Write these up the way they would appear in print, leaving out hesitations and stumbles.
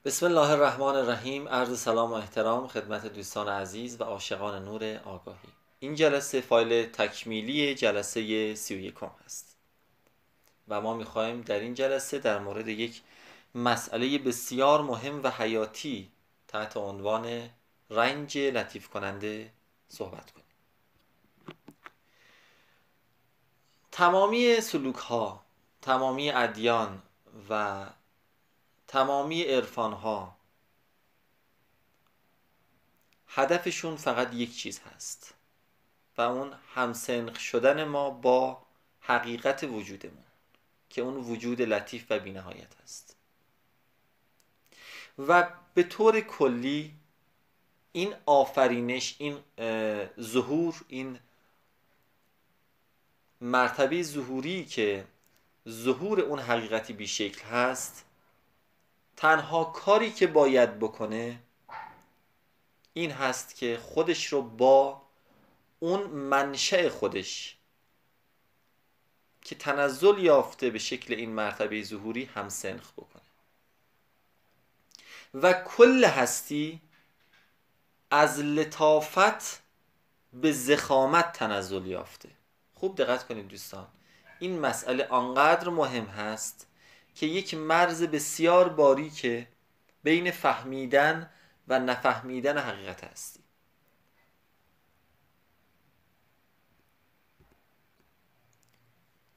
بسم الله الرحمن الرحیم. عرض سلام و احترام خدمت دوستان عزیز و عاشقان نور آگاهی. این جلسه فایل تکمیلی جلسه 31 هست و ما میخوایم در این جلسه در مورد یک مسئله بسیار مهم و حیاتی تحت عنوان رنج لطیف کننده صحبت کنیم. تمامی سلوک ها، تمامی ادیان و تمامی عرفان ها هدفشون فقط یک چیز هست و اون همسنخ شدن ما با حقیقت وجودمون که اون وجود لطیف و بی‌نهایت هست. و به طور کلی این آفرینش، این ظهور، این مرتبه ظهوری که ظهور اون حقیقتی بیشکل هست، تنها کاری که باید بکنه این هست که خودش رو با اون منشأ خودش که تنزل یافته به شکل این مرتبه ظهوری همسنخ بکنه. و کل هستی از لطافت به ضخامت تنزل یافته. خوب دقت کنید دوستان، این مسئله آنقدر مهم هست که یک مرز بسیار باریکه بین فهمیدن و نفهمیدن حقیقت هستی.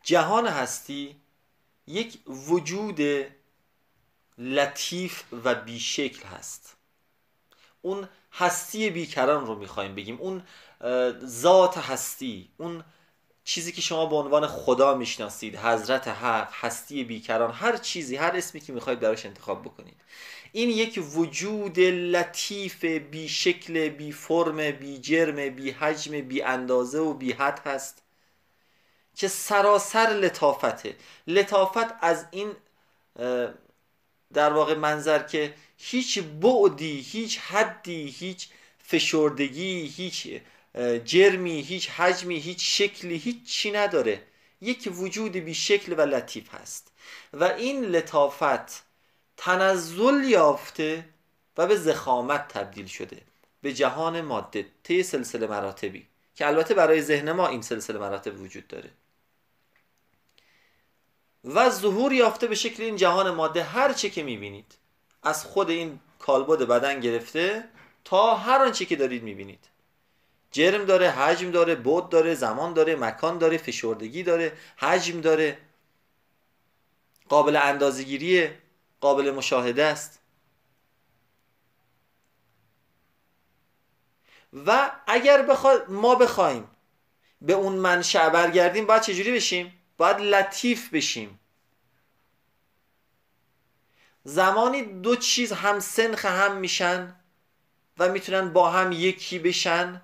جهان هستی یک وجود لطیف و بیشکل هست. اون هستی بیکران رو میخوایم بگیم، اون ذات هستی، اون چیزی که شما به عنوان خدا میشناسید، حضرت حق، هستی بیکران، هر چیزی، هر اسمی که میخواید براش انتخاب بکنید، این یک وجود لطیف بی شکل، بی فرم، بی جرم، بی حجم، بی اندازه و بی حد هست که سراسر لطافته. لطافت از این در واقع منظر که هیچ بعدی، هیچ حدی، هیچ فشردگی، هیچ جرمی، هیچ حجمی، هیچ شکلی، هیچ چی نداره. یک وجود بی شکل و لطیف هست و این لطافت تنزل یافته و به ضخامت تبدیل شده به جهان ماده طی سلسله مراتبی که البته برای ذهن ما این سلسله مراتب وجود داره و ظهور یافته به شکل این جهان ماده. هر چه که میبینید از خود این کالبد بدن گرفته تا هر آنچه که دارید میبینید، جرم داره، حجم داره، بعد داره، زمان داره، مکان داره، فشردگی داره، حجم داره، قابل اندازه‌گیریه، قابل مشاهده است. و اگر ما بخوایم به اون منشأ برگردیم، باید چجوری بشیم؟ باید لطیف بشیم. زمانی دو چیز هم سنخ هم میشن و میتونن با هم یکی بشن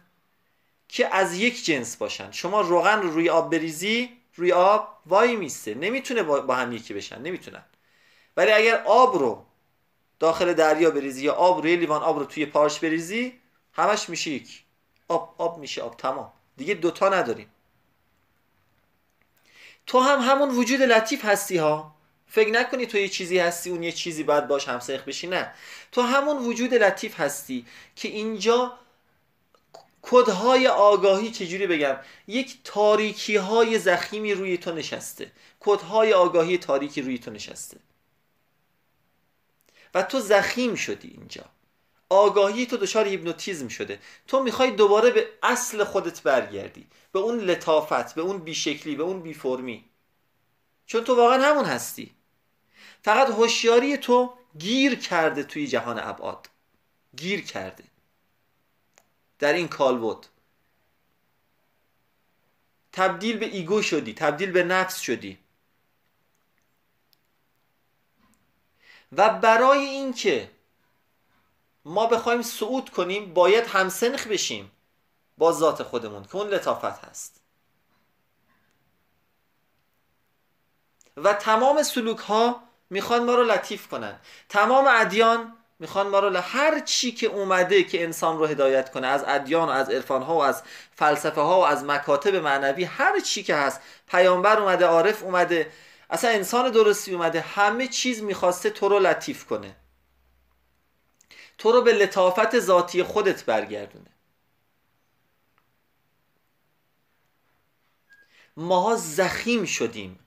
که از یک جنس باشن. شما روغن رو روی آب بریزی، روی آب وای میسته، نمیتونه با هم یکی بشن، نمیتونن. ولی اگر آب رو داخل دریا بریزی یا آب روی لیوان آب رو توی پارچ بریزی، همش میشه یک. آب میشه آب، تمام، دیگه دوتا نداریم. تو هم همون وجود لطیف هستی ها. فکر نکنی تو یه چیزی هستی اون یه چیزی باید باش همسنخ بشی، نه، تو همون وجود لطیف هستی که اینجا کدهای آگاهی، چجوری بگم، یک تاریکی های ضخیمی روی تو نشسته، کدهای آگاهی تاریکی روی تو نشسته و تو ضخیم شدی. اینجا آگاهی تو دچار هیپنوتیزم شده. تو میخوای دوباره به اصل خودت برگردی، به اون لطافت، به اون بیشکلی، به اون بیفرمی، چون تو واقعا همون هستی. فقط هوشیاری تو گیر کرده توی جهان ابعاد، گیر کرده در این کالبد، تبدیل به ایگو شدی، تبدیل به نفس شدی. و برای اینکه ما بخوایم صعود کنیم باید همسنخ بشیم با ذات خودمون که اون لطافت هست. و تمام سلوک ها میخوان ما رو لطیف کنن، تمام ادیان میخوان ما رو هر چی که اومده که انسان رو هدایت کنه، از ادیان و از عرفان ها و از فلسفه ها و از مکاتب معنوی، هر چی که هست، پیامبر اومده، عارف اومده، اصلا انسان درستی اومده، همه چیز میخواسته تو رو لطیف کنه. تو رو به لطافت ذاتی خودت برگردونه. ماها زخیم شدیم،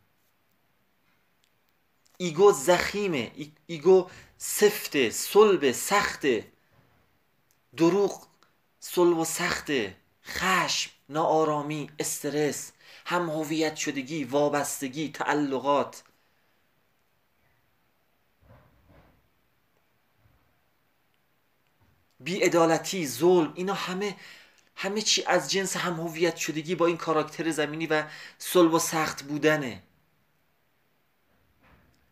ایگو زخیمه، ایگو سفته، صلب، سخته، دروغ صلب و سخته، خشم، ناآرامی، استرس، هم هویت شدگی، وابستگی، تعلقات. بی‌عدالتی، ظلم، اینا همه چی از جنس هم هویت شدگی با این کاراکتر زمینی و صلب و سخت بودنه.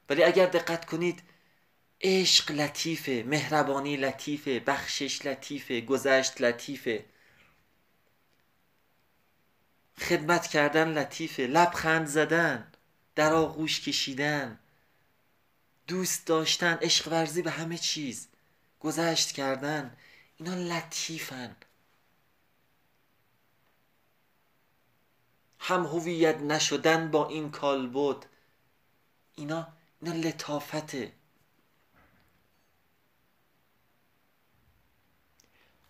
ولی اگر دقت کنید عشق لطیفه، مهربانی لطیفه، بخشش لطیفه، گذشت لطیفه، خدمت کردن لطیفه، لبخند زدن، در آغوش کشیدن، دوست داشتن، عشق ورزی به همه چیز، گذشت کردن، اینا لطیفن. هم هویت نشدن با این کالبد، اینا لطافته.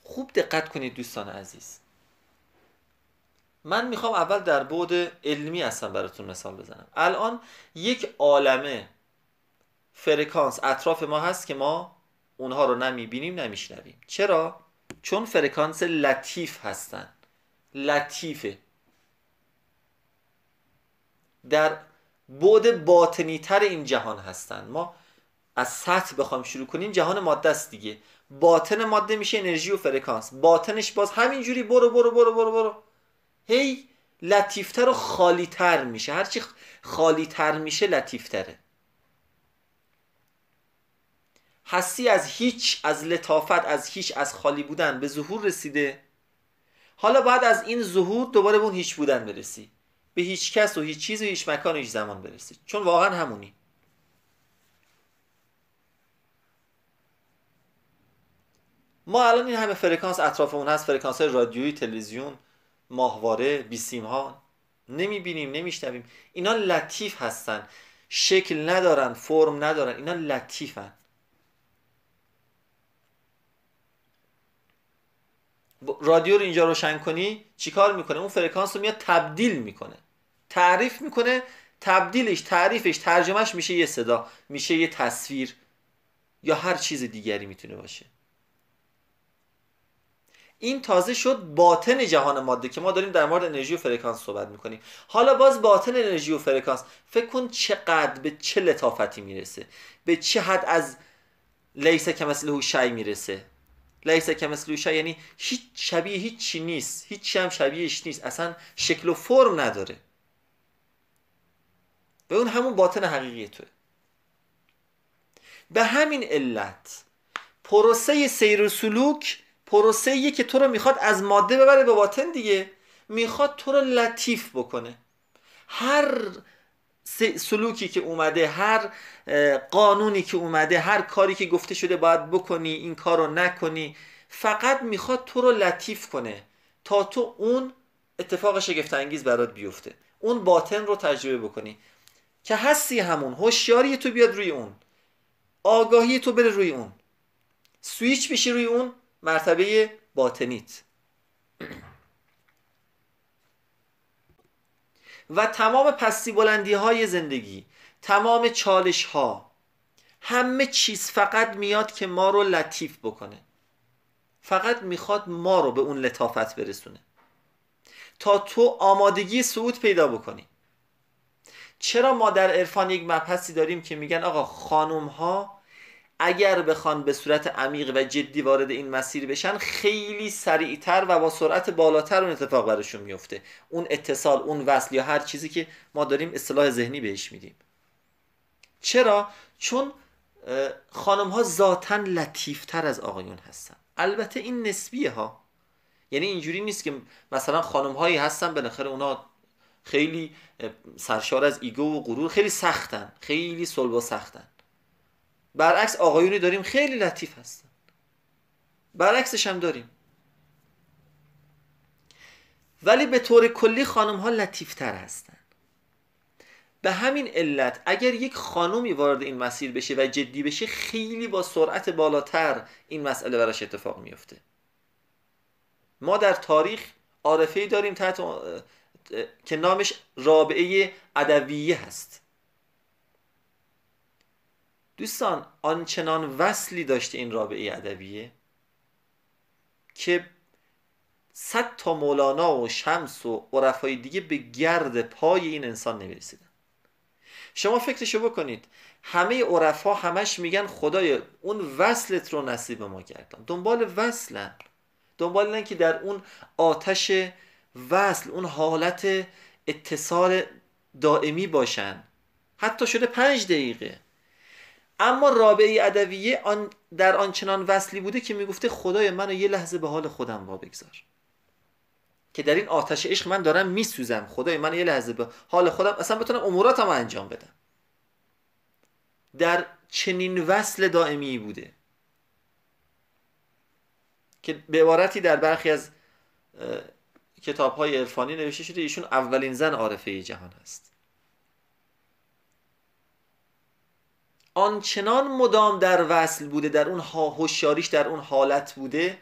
خوب دقت کنید دوستان عزیز، من میخوام اول در بعد علمی اصلا براتون مثال بزنم. الان یک عالمه فرکانس اطراف ما هست که ما اونها رو نمیبینیم نمیشنویم. چرا؟ چون فرکانس لطیف هستن، لطیفه. در بعد باطنی تر این جهان هستن. ما از سطح بخوام شروع کنیم، جهان ماده است دیگه، باطن ماده میشه انرژی و فرکانس، باطنش باز همینجوری برو برو برو برو برو هی لطیفتر و خالیتر میشه. هرچی خالیتر میشه لطیفتره. هستی از هیچ، از لطافت، از هیچ، از خالی بودن به ظهور رسیده. حالا بعد از این ظهور دوباره به اون هیچ بودن برسی، به هیچ کس و هیچ چیز و هیچ مکان و هیچ زمان برسی، چون واقعا همونی. ما الان این همه فرکانس اطرافمون هست، فرکانس های رادیویی، تلویزیون، ماهواره، بیسیم ها، نمیبینیم نمیشنویم. اینا لطیف هستن، شکل ندارن، فرم ندارن، اینا لطیفن. رادیو رو اینجا روشن کنی چیکار میکنه؟ اون فرکانس رو میاد تبدیل میکنه، تعریف میکنه، تبدیلش، تعریفش، ترجمهش میشه یه صدا، میشه یه تصویر یا هر چیز دیگری میتونه باشه. این تازه شد باطن جهان ماده که ما داریم در مورد انرژی و فرکانس صحبت میکنیم. حالا باز باطن انرژی و فرکانس، فکر کن چقدر به چه لطافتی میرسه، به چه حد از لیس کمثله شیء میرسه. لیس کمثله شیء یعنی هیچ شبیه هیچ چی نیست، هیچ هم شبیهش نیست، اصلا شکل و فرم نداره. و اون همون باطن حقیقی توه. به همین علت پروسه سیر و سلوک پروسه‌ایه که تو رو میخواد از ماده ببره به باطن دیگه، میخواد تو رو لطیف بکنه. هر سلوکی که اومده، هر قانونی که اومده، هر کاری که گفته شده باید بکنی، این کار رو نکنی، فقط میخواد تو رو لطیف کنه تا تو اون اتفاق شگفت انگیز برات بیفته، اون باطن رو تجربه بکنی که هستی همون. هوشیاری تو بیاد روی اون، آگاهی تو بره روی اون، سویچ بشی روی اون مرتبه باطنیت. و تمام پستی بلندی های زندگی، تمام چالش ها، همه چیز فقط میاد که ما رو لطیف بکنه، فقط میخواد ما رو به اون لطافت برسونه تا تو آمادگی صعود پیدا بکنی. چرا ما در عرفان یک مبحثی داریم که میگن آقا خانم ها اگر بخوان به صورت عمیق و جدی وارد این مسیر بشن، خیلی سریعتر و با سرعت بالاتر اون اتفاق براشون میفته، اون اتصال، اون وصل یا هر چیزی که ما داریم اصطلاح ذهنی بهش میدیم. چرا؟ چون خانم ها ذاتاً لطیفتر از آقایون هستن. البته این نسبیه ها، یعنی اینجوری نیست که مثلا خانم هایی هستن بالاخره اونا خیلی سرشار از ایگو و غرور، خیلی سختن، خیلی صلب و سختن. برعکس آقایونی داریم خیلی لطیف هستن، برعکسش هم داریم. ولی به طور کلی خانم ها لطیفتر هستن. به همین علت اگر یک خانومی وارد این مسیر بشه و جدی بشه، خیلی با سرعت بالاتر این مسئله براش اتفاق میفته. ما در تاریخ عارفه‌ای داریم که نامش رابعه ادویه هست. دوستان آنچنان وصلی داشته این رابعه ادویه که 100 تا مولانا و شمس و عرفای دیگه به گرد پای این انسان نمیرسیدن. شما فکرشو بکنید، همه عرفا همش میگن خدایا اون وصلت رو نصیب ما گردان. دنبال وصلن، دنبال اینن که در اون آتش وصل، اون حالت اتصال دائمی باشن، حتی شده 5 دقیقه. اما رابعه ادویه در آنچنان وصلی بوده که میگفته خدای منو یه لحظه به حال خودم وا بگذار، که در این آتش عشق من دارم میسوزم، خدای منو یه لحظه به حال خودم اصلا بتونم اموراتم انجام بدم. در چنین وصل دائمی بوده که به عبارتی در برخی از کتاب‌های عرفانی نوشته شده ایشون اولین زن عارفه جهان هست. آنچنان مدام در وصل بوده، در اون هوشیاریش در اون حالت بوده،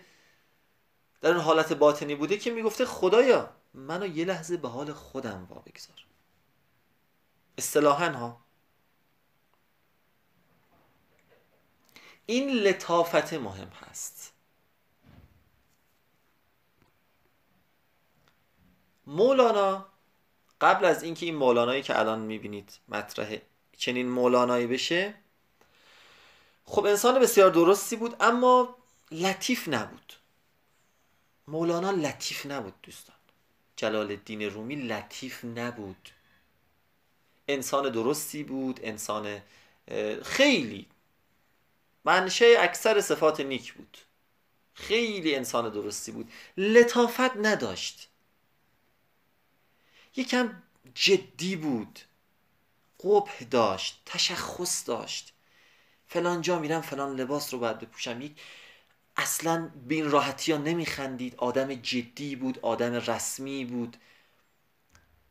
در اون حالت باطنی بوده که میگفته خدایا منو یه لحظه به حال خودم وا بگذار. اصطلاحاً ها این لطافت مهم هست. مولانا قبل از اینکه این مولانایی که الان میبینید مطرح چنین مولانایی بشه، خب انسان بسیار درستی بود اما لطیف نبود. مولانا لطیف نبود دوستان. جلال الدین رومی لطیف نبود. انسان درستی بود، انسان خیلی منشأ اکثر صفات نیک بود، خیلی انسان درستی بود، لطافت نداشت، یکم جدی بود، قبح داشت، تشخص داشت. فلان جا میرم فلان لباس رو باید بپوشم. یک اصلا به این راحتی ها نمیخندید، آدم جدی بود، آدم رسمی بود.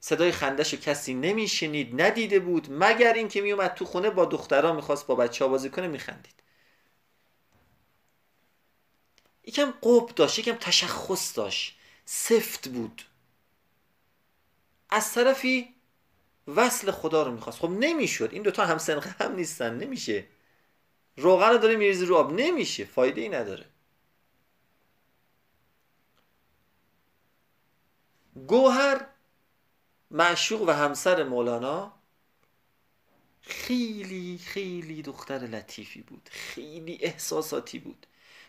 صدای خندش رو کسی نمیشنید، ندیده بود، مگر این که میومد تو خونه با دخترها میخواست با بچه ها بازی کنه میخندید. یکم قبح داشت، یکم تشخص داشت، سفت بود. از طرفی وصل خدا رو میخواست. خب نمیشد، این دوتا هم سنخ هم نیستن، نمیشه. روغن رو داره میریزی رو آب، نمیشه، فایده ای نداره. گوهر معشوق و همسر مولانا خیلی خیلی دختر لطیفی بود، خیلی احساساتی بود.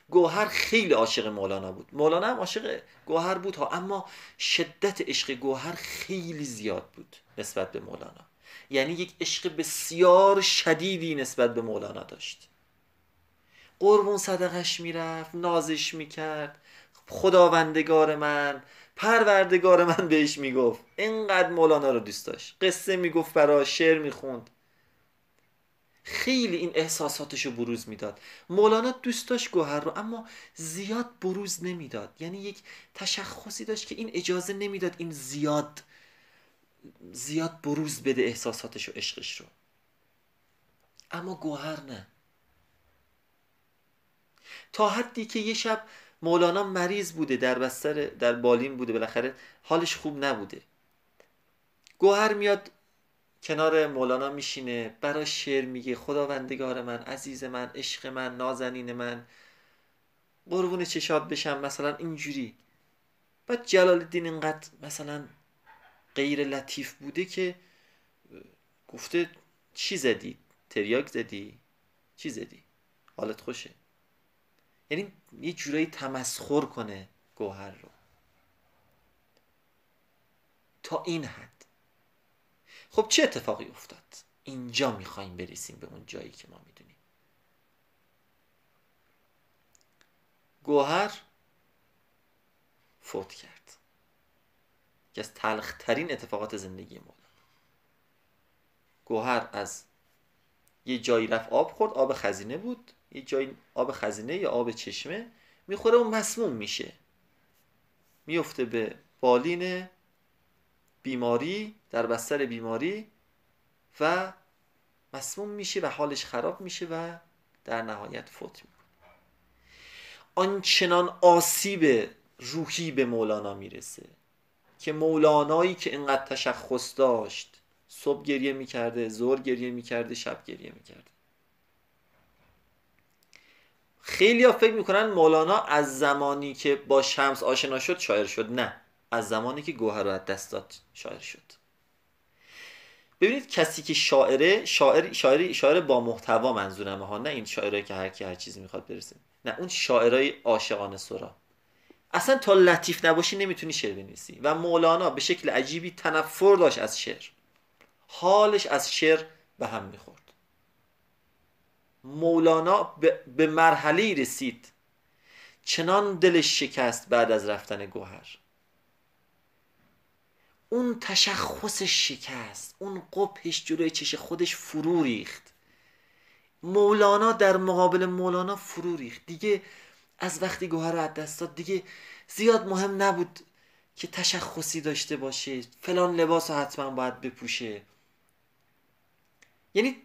گوهر خیلی عاشق مولانا بود، مولانا هم عاشق گوهر بود ها، اما شدت عشق گوهر خیلی زیاد بود نسبت به مولانا. یعنی یک عشق بسیار شدیدی نسبت به مولانا داشت. قربون صدقش میرفت، نازش میکرد، خداوندگار من، پروردگار من بهش میگفت. اینقدر مولانا رو دوست داشت، قصه میگفت براش، شعر میخوند، خیلی این احساساتشو بروز میداد. مولانا دوست داشت گوهر رو اما زیاد بروز نمیداد. یعنی یک تشخصی داشت که این اجازه نمیداد این زیاد بروز بده احساساتش و عشقش رو. اما گوهر نه. تا حدی که یه شب مولانا مریض بوده، در بالین بوده، بالاخره حالش خوب نبوده. گوهر میاد کنار مولانا میشینه، براش شعر میگه، خداوندگار من، عزیز من، عشق من، نازنین من، قربون چشات بشم، مثلا اینجوری. بعد جلال الدین اینقدر مثلا غیر لطیف بوده که گفته چی زدی؟ تریاک زدی؟ چی زدی؟ حالت خوشه؟ یعنی یه جورایی تمسخر کنه گوهر رو تا این حد. خب چه اتفاقی افتاد؟ اینجا میخوایم برسیم به اون جایی که ما میدونیم. گوهر فوت کرد، که از تلخترین اتفاقات زندگی ما. گوهر از یه جایی رفت آب خورد، آب خزینه بود، یه جایی آب خزینه یا آب چشمه، میخوره و مسموم میشه، میفته به بالین بیماری، در بستر بیماری، و مسموم میشه و حالش خراب میشه و در نهایت فوت میکنه. آنچنان آسیب روحی به مولانا میرسه که مولانایی که اینقدر تشخص داشت صبح گریه میکرده، ظهر گریه میکرده، شب گریه میکرده. خیلی ها فکر میکنن مولانا از زمانی که با شمس آشنا شد شاعر شد. نه، از زمانی که گوهر رو از دست داد شاعر شد. ببینید کسی که شاعره، شاعر با محتوا منظورمه ها، نه این شاعرایی که هر کی هر چیزی میخواد برسه، نه اون شاعرای عاشقانه سرا. اصلا تا لطیف نباشی نمیتونی شعر بنویسی. و مولانا به شکل عجیبی تنفر داشت از شعر، حالش از شعر به هم میخورد. مولانا به مرحله رسید چنان دلش شکست بعد از رفتن گوهر، اون تشخصش شکست، اون قبحش جلوی چش خودش فرو ریخت. مولانا در مقابل مولانا فرو ریخت. دیگه از وقتی گوهر رو از دست داد دیگه زیاد مهم نبود که تشخصی داشته باشه، فلان لباس رو حتما باید بپوشه. یعنی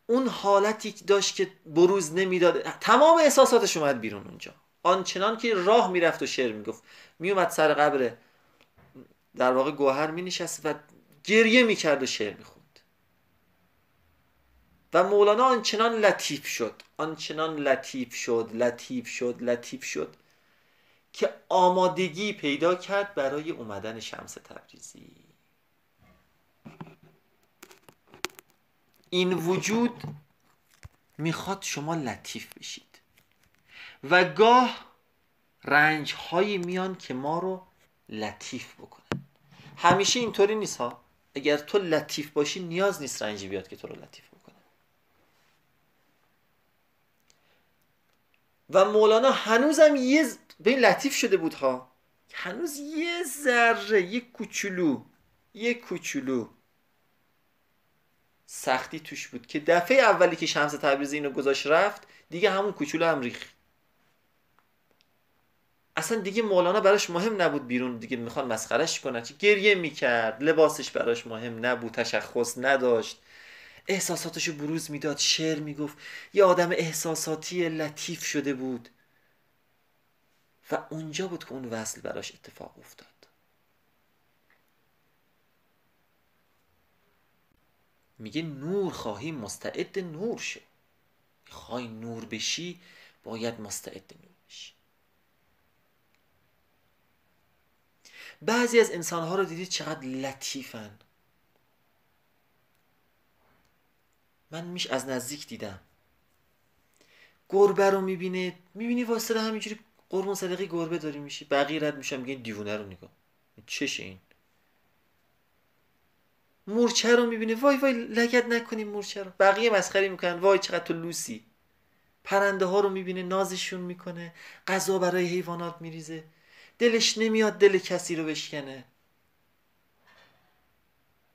اون حالتی داشت که بروز نمیداد، تمام احساساتش اومد بیرون اونجا. آنچنان که راه میرفت و شعر میگفت، میومد سر قبر در واقع گوهر مینشست و گریه میکرد و شعر میخوند. و مولانا آنچنان لطیف شد، آنچنان لطیف شد که آمادگی پیدا کرد برای اومدن شمس تبریزی. این وجود میخواد شما لطیف بشید و گاه رنج هایی میان که ما رو لطیف بکنن. همیشه اینطوری نیست ها. اگر تو لطیف باشی نیاز نیست رنجی بیاد که تو رو لطیف بکنه. و مولانا هنوزم به لطیف شده بود ها، هنوز یه ذره، یه کوچولو سختی توش بود که دفعه اولی که شمس تبریزی اینو گذاشت رفت دیگه همون کوچولو هم ریخت. اصلا دیگه مولانا براش مهم نبود بیرون دیگه میخوان مسخرش کنن، چه گریه میکرد، لباسش براش مهم نبود، تشخص نداشت، احساساتشو بروز میداد، شعر میگفت، یه آدم احساساتی لطیف شده بود. و اونجا بود که اون وصل براش اتفاق افتاد. میگه نور خواهی مستعد نور شو. خواهی نور بشی باید مستعد نور بشی. بعضی از انسانها رو دیدید چقدر لطیفن. من از نزدیک دیدم. گربه رو میبینی واسه همینجوری قربون صدقی گربه داری میشی، بقیه رد میشن میگن دیوونه رو نگاه، چشه این. مورچه رو میبینی، وای لگد نکنیم مورچه رو، بقیه مسخره میکنن، وای چقدر تو لوسی. پرنده ها رو میبینه نازشون میکنه، غذا برای حیوانات میریزه، دلش نمیاد دل کسی رو بشکنه،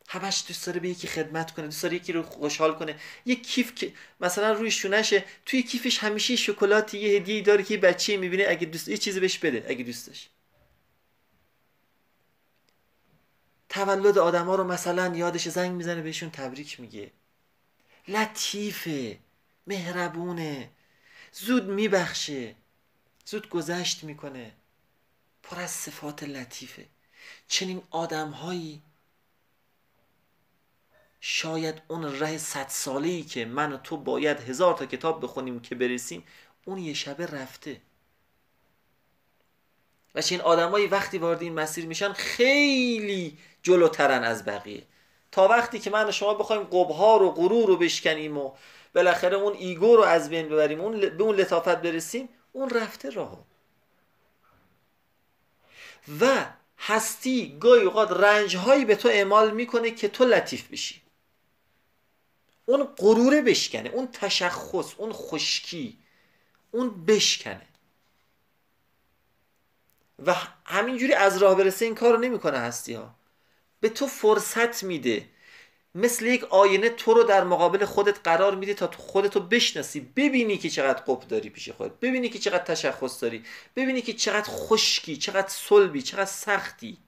همش دوست داره به یکی خدمت کنه، دوست داره یکی رو خوشحال کنه. یه کیف که مثلا روی شونشه، توی کیفش همیشه شکلاتی، یه هدیه‌ای داره که بچه‌ای میبینه اگه دوست یه چیزی بهش بده اگه دوستش. تولد آدما رو مثلا یادش، زنگ میزنه بهشون تبریک میگه. لطیفه، مهربونه، زود میبخشه، زود گذشت میکنه، پر از صفات لطیفه. چنین آدمهایی شاید اون ره 100 ساله‌ای که من و تو باید 1000 تا کتاب بخونیم که برسیم، اون یه شبه رفته. و چنین آدمایی وقتی وارد این مسیر میشن خیلی جلوترن از بقیه. تا وقتی که من و شما بخوایم قبها و غرور رو بشکنیم و بالاخره اون ایگو رو از بین ببریم، به اون لطافت برسیم، اون رفته راهو. و هستی گاهی اوقات رنجهایی به تو اعمال میکنه که تو لطیف بشی، اون غروره بشکنه، اون تشخص، اون خشکی، اون بشکنه. و همینجوری از راه برسه این کار رو نمیکنه. هستی ها به تو فرصت میده، مثل یک آینه تو رو در مقابل خودت قرار میده تا تو خودتو بشناسی، ببینی که چقدر قب داری پیش خودت، ببینی که چقدر تشخص داری، ببینی که چقدر خشکی، چقدر صلبی، چقدر سختی.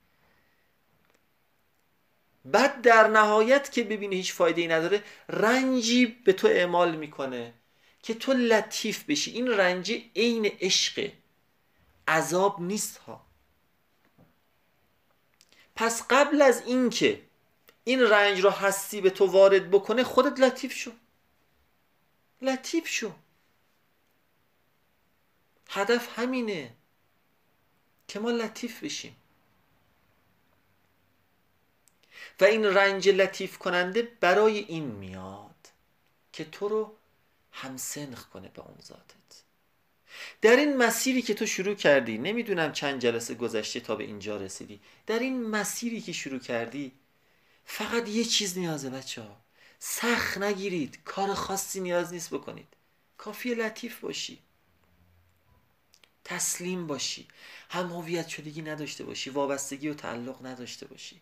بعد در نهایت که ببینه هیچ فایده ای نداره، رنجی به تو اعمال میکنه که تو لطیف بشی. این رنج عین عشق، عذاب نیست ها. پس قبل از این که این رنج رو هستی به تو وارد بکنه، خودت لطیف شو. لطیف شو. هدف همینه که ما لطیف بشیم. و این رنج لطیف کننده برای این میاد که تو رو همسنخ کنه به اون ذاتت. در این مسیری که تو شروع کردی، نمیدونم چند جلسه گذشته تا به اینجا رسیدی، در این مسیری که شروع کردی فقط یه چیز نیازه بچه ها. سخت نگیرید، کار خاصی نیاز نیست بکنید، کافیه لطیف باشی، تسلیم باشی، هم هویت شدگی نداشته باشی، وابستگی و تعلق نداشته باشی،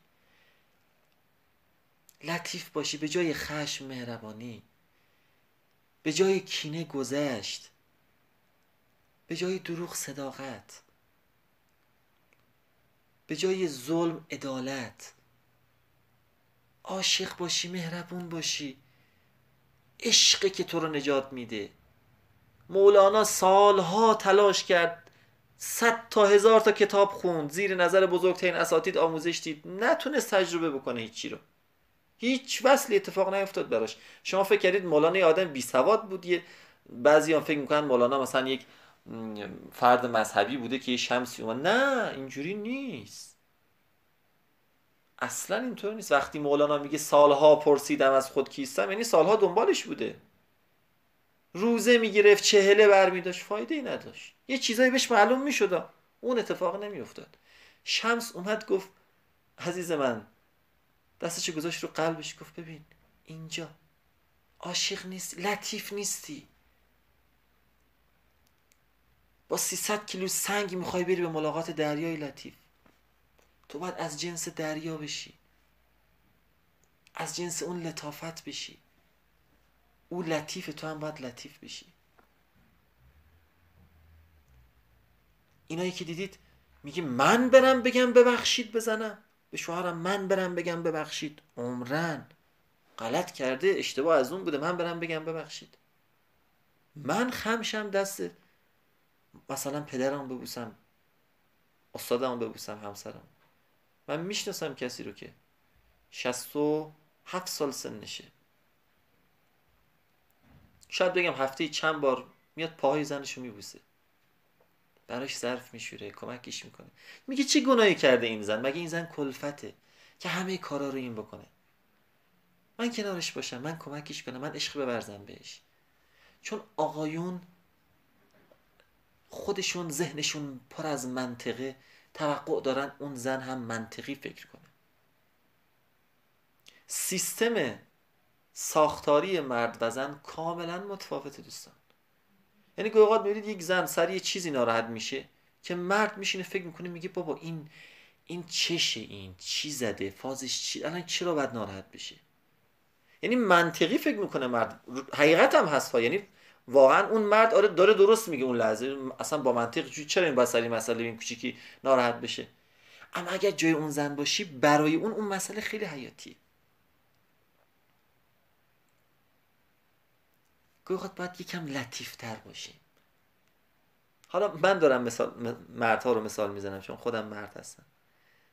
لطیف باشی، به جای خشم مهربانی، به جای کینه گذشت، به جای دروغ صداقت، به جای ظلم عدالت. عاشق باشی، مهربون باشی. عشقی که تو رو نجات میده. مولانا سالها تلاش کرد، 100 تا 1000 تا کتاب خوند، زیر نظر بزرگترین اساتید آموزش دید، نتونست تجربه بکنه هیچی رو. هیچ وصلی اتفاق نیفتاد براش. شما فکر کردید مولانا یه آدم بی سواد بود؟ بعضی‌ها فکر میکنن مولانا مثلا یک فرد مذهبی بوده که یه شمسی اومد. نه، اینجوری نیست، اصلا اینطور نیست. وقتی مولانا میگه سالها پرسیدم از خود کیستم، یعنی سالها دنبالش بوده. روزه میگرفت، چهله برمیداشت، فایده ای نداشت. یه چیزایی بهش معلوم میشد، اون اتفاق نمیافتاد. شمس اومد گفت عزیز من، دستشو گذاشت رو قلبش، گفت ببین اینجا عاشق نیستی، لطیف نیستی. با 300 کیلو سنگ میخوای بری به ملاقات دریای لطیف. تو باید از جنس دریا بشی، از جنس اون لطافت بشی. او لطیف، تو هم باید لطیف بشی. اینایی که دیدید میگه من برم بگم ببخشید بزنم به شوهرم، من برم بگم ببخشید، عمرن غلط کرده، اشتباه از اون بوده، من برم بگم ببخشید. من خمشم دست مثلا پدرم ببوسم، استادم ببوسم، همسرم. من میشناسم کسی رو که 67 سال سنشه، شاید بگم هفته چند بار میاد پاهای زنشو میبوسه، براش ظرف میشوره، کمکش میکنه. میگه چه گناهی کرده این زن؟ مگه این زن کلفته که همه کارا رو این بکنه؟ من کنارش باشم، من کمکش کنم، من عشق بورزم بهش. چون آقایون خودشون ذهنشون پر از منطقه، توقع دارن اون زن هم منطقی فکر کنه. سیستم ساختاری مرد و زن کاملا متفاوته دوستان. یعنی گاهی اوقات میبینید یک زن سر یه چیزی ناراحت میشه که مرد میشینه فکر میکنه، میگه بابا این چشه، این چی زده، فازش چی، الان چرا باید ناراحت بشه؟ یعنی منطقی فکر میکنه مرد، حقیقت هم هست ها. یعنی واقعا اون مرد آره داره درست میگه اون لحظه، اصلا با منطق چرا این باید سر این مسئله این کوچیکی ناراحت بشه. اما اگر جای اون زن باشی، برای اون مسئله خیلی حیاتیه. گاهی وقت باید یکم لطیفتر باشیم. حالا من دارم مردها رو مثال میزنم چون خودم مرد هستم.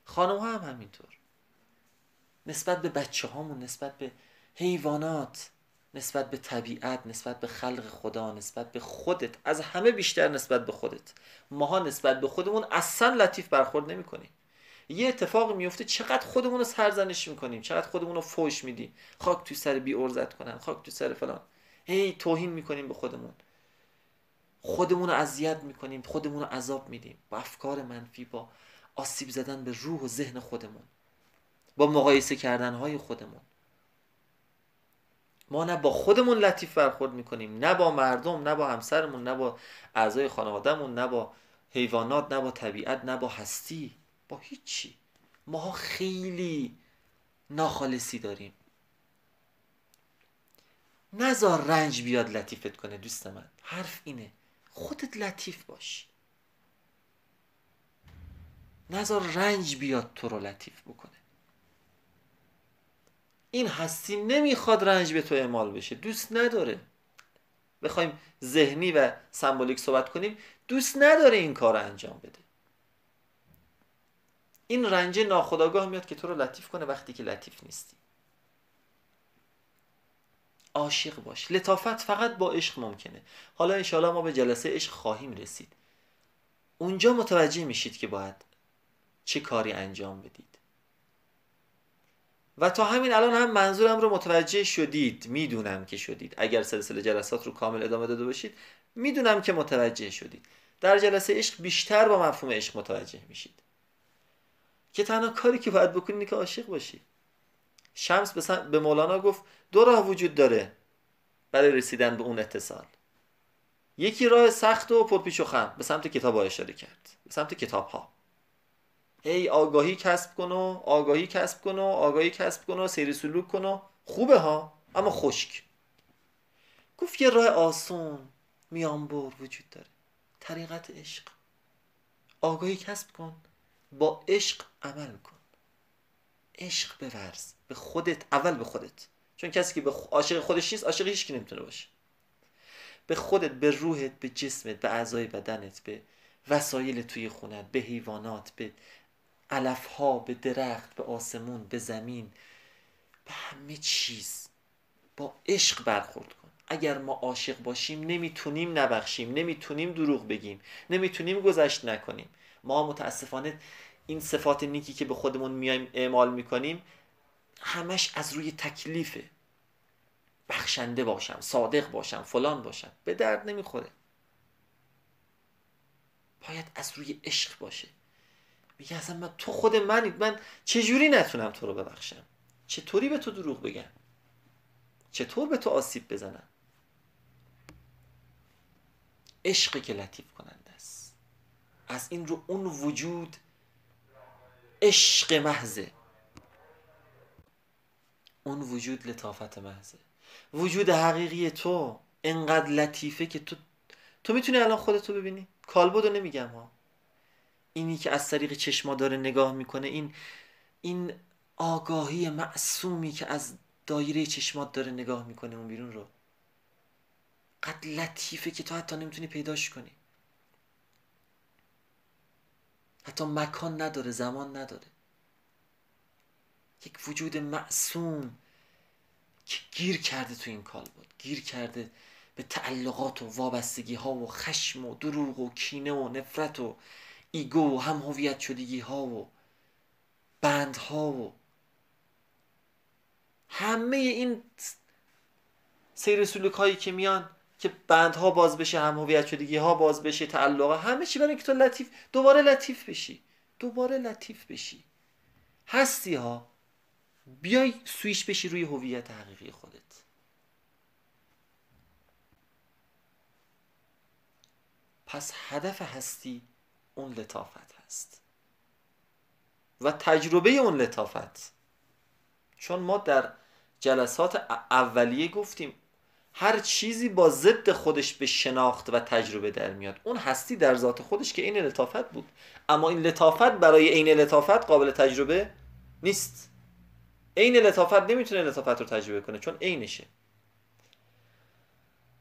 خانم ها هم همینطور. نسبت به بچه هامون، نسبت به حیوانات، نسبت به طبیعت، نسبت به خلق خدا، نسبت به خودت، از همه بیشتر نسبت به خودت. ماها نسبت به خودمون اصلا لطیف برخورد نمی کنیم. یه اتفاق میفته چقدر خودمون رو سرزنش میکنیم، چقدر خودمون رو فوش میدیم، خاک تو سر بی ارزت کنن، خاک تو سر فلان، هی توهین میکنیم به خودمون، خودمون رو اذیت میکنیم، خودمون رو عذاب میدیم با افکار منفی، با آسیب زدن به روح و ذهن خودمون، با مقایسه کردنهای خودمون. ما نه با خودمون لطیف برخورد میکنیم، نه با مردم، نه با همسرمون، نه با اعضای خانوادهمون، نه با حیوانات، نه با طبیعت، نه با هستی، با هیچی. ما خیلی ناخالصی داریم. نذار رنج بیاد لطیفت کنه دوست من. حرف اینه، خودت لطیف باش. نذار رنج بیاد تو رو لطیف بکنه. این هستی نمیخواد رنج به تو اعمال بشه، دوست نداره. بخوایم ذهنی و سمبولیک صحبت کنیم، دوست نداره این کار رو انجام بده. این رنج ناخودآگاه میاد که تو رو لطیف کنه وقتی که لطیف نیستی. عاشق باش. لطافت فقط با عشق ممکنه. حالا انشاءالله ما به جلسه عشق خواهیم رسید. اونجا متوجه میشید که باید چه کاری انجام بدید. و تا همین الان هم منظورم رو متوجه شدید. میدونم که شدید. اگر سلسله جلسات رو کامل ادامه داده باشید، میدونم که متوجه شدید. در جلسه عشق بیشتر با مفهوم عشق متوجه میشید که تنها کاری که باید بکنید اینه که عاشق باشید. شمس به مولانا گفت 2 راه وجود داره برای رسیدن به اون اتصال. یکی راه سخت و پرپیچ و خم، به سمت کتاب اشاره کرد، به سمت کتاب ها. هی آگاهی کسب کن و آگاهی کسب کن و آگاهی کسب کن و سیر سلوک کن و خوبه ها، اما خشک. گفت یه راه آسون میانبر وجود داره، طریقت عشق. آگاهی کسب کن، با عشق عمل کن، عشق بورز به خودت، اول به خودت، چون کسی که عاشق خودش نیست عاشق هیچ کی نمیتونه باشه. به خودت، به روحت، به جسمت، به اعضای بدنت، به وسایل توی خونت، به حیوانات، به علفها، به درخت، به آسمون، به زمین، به همه چیز با عشق برخورد کن. اگر ما عاشق باشیم نمیتونیم نبخشیم، نمیتونیم دروغ بگیم، نمیتونیم گذشت نکنیم. ما متاسفانه این صفات نیکی که به خودمون میایم اعمال میکنیم همش از روی تکلیفه. بخشنده باشم، صادق باشم، فلان باشم، به درد نمیخوره. باید از روی عشق باشه. میگه اصلا تو خود من چجوری نتونم تو رو ببخشم؟ چطوری به تو دروغ بگم؟ چطور به تو آسیب بزنم؟ عشقی که لطیف کننده است. از این رو اون وجود عشق محضه، اون وجود لطافت محضه. وجود حقیقی تو انقدر لطیفه که تو میتونی الان خودتو ببینی. کالبدو نمیگم ها، اینی که از طریق چشما داره نگاه میکنه، این آگاهی معصومی که از دایره چشمات داره نگاه میکنه اون بیرون رو، قد لطیفه که تو حتی نمیتونی پیداش کنی. حتی مکان نداره، زمان نداره. یک وجود معصوم که گیر کرده تو این کالبد، گیر کرده به تعلقات و وابستگی ها و خشم و دروغ و کینه و نفرت و ایگو و هم هویت شدگی ها و بند ها و همه این سیر سلوک هایی که میان که بندها باز بشه، هم هویت شدگی ها باز بشه، تعلق، همه چی برای اینکه تو دوباره لطیف بشی. هستی ها، بیای سویش بشی روی هویت حقیقی خودت. پس هدف هستی اون لطافت هست و تجربه اون لطافت. چون ما در جلسات اولیه گفتیم هر چیزی با ضد خودش به شناخت و تجربه در میاد. اون هستی در ذات خودش که عین لطافت بود، اما این لطافت برای عین لطافت قابل تجربه نیست. عین لطافت نمیتونه لطافت رو تجربه کنه چون عینشه.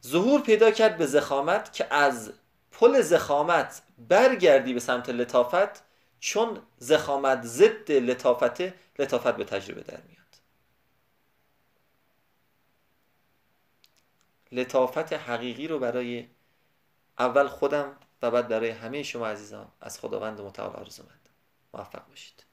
ظهور پیدا کرد به ضخامت که از پل ضخامت برگردی به سمت لطافت، چون ضخامت ضد لطافت به تجربه در میاد. لطافت حقیقی رو برای اول خودم و بعد برای همه شما عزیزان از خداوند متعال آرزو مندم. موفق باشید.